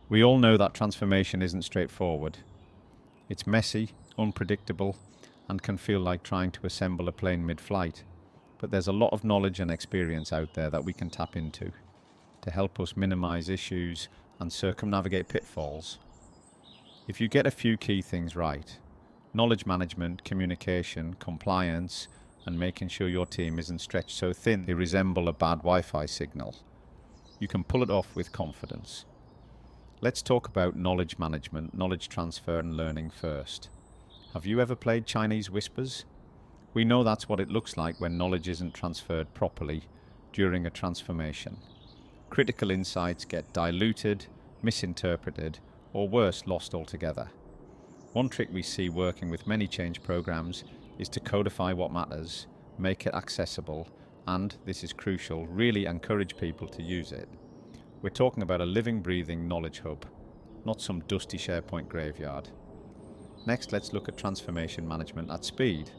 We all know that transformation isn't straightforward. It's messy, unpredictable, and can feel like trying to assemble a plane mid-flight. But there's a lot of knowledge and experience out there that we can tap into to help us minimize issues and circumnavigate pitfalls. If you get a few key things right, knowledge management, communication, compliance, and making sure your team isn't stretched so thin they resemble a bad Wi-Fi signal, you can pull it off with confidence. Let's talk about knowledge management, knowledge transfer, and learning first. Have you ever played Chinese whispers? We know that's what it looks like when knowledge isn't transferred properly during a transformation. Critical insights get diluted, misinterpreted, or worse, lost altogether. One trick we see working with many change programs is to codify what matters, make it accessible, and, this is crucial, really encourage people to use it. We're talking about a living, breathing knowledge hub, not some dusty SharePoint graveyard. Next, let's look at transformation management at speed.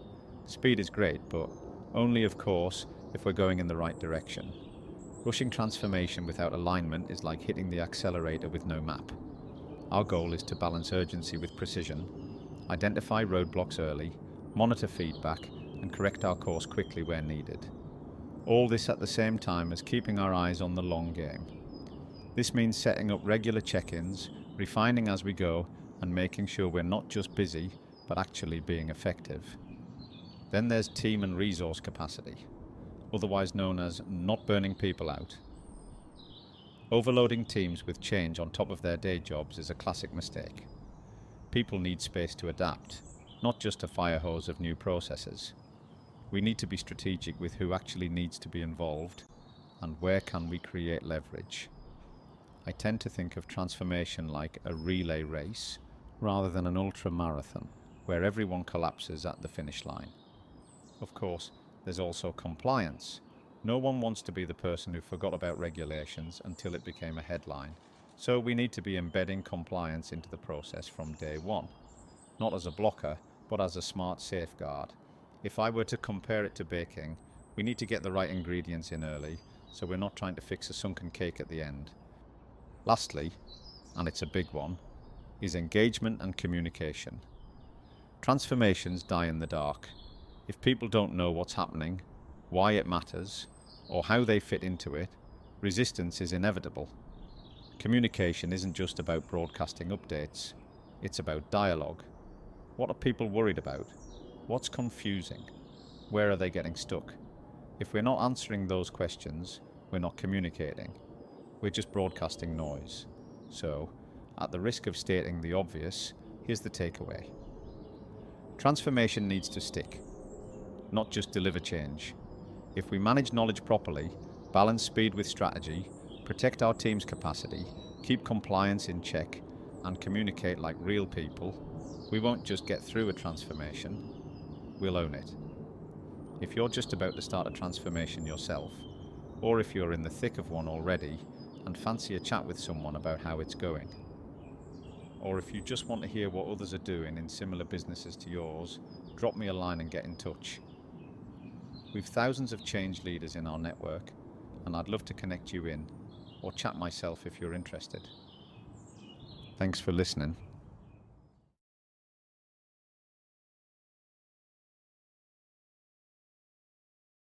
Speed is great, but only, of course, if we're going in the right direction. Rushing transformation without alignment is like hitting the accelerator with no map. Our goal is to balance urgency with precision, identify roadblocks early, monitor feedback, and correct our course quickly where needed. All this at the same time as keeping our eyes on the long game. This means setting up regular check-ins, refining as we go, and making sure we're not just busy, but actually being effective. Then there's team and resource capacity, otherwise known as not burning people out. Overloading teams with change on top of their day jobs is a classic mistake. People need space to adapt, not just a fire hose of new processes. We need to be strategic with who actually needs to be involved and where can we create leverage. I tend to think of transformation like a relay race rather than an ultra marathon where everyone collapses at the finish line. Of course, there's also compliance. No one wants to be the person who forgot about regulations until it became a headline. So we need to be embedding compliance into the process from day one, not as a blocker, but as a smart safeguard. If I were to compare it to baking, we need to get the right ingredients in early, so we're not trying to fix a sunken cake at the end. Lastly, and it's a big one, is engagement and communication. Transformations die in the dark. If people don't know what's happening, why it matters, or how they fit into it, resistance is inevitable. Communication isn't just about broadcasting updates, it's about dialogue. What are people worried about? What's confusing? Where are they getting stuck? If we're not answering those questions, we're not communicating. We're just broadcasting noise. So, at the risk of stating the obvious, here's the takeaway. Transformation needs to stick, not just deliver change. If we manage knowledge properly, balance speed with strategy, protect our team's capacity, keep compliance in check, and communicate like real people, we won't just get through a transformation, we'll own it. If you're just about to start a transformation yourself, or if you're in the thick of one already and fancy a chat with someone about how it's going, or if you just want to hear what others are doing in similar businesses to yours, drop me a line and get in touch. We've thousands of change leaders in our network, and I'd love to connect you in, or chat myself if you're interested. Thanks for listening.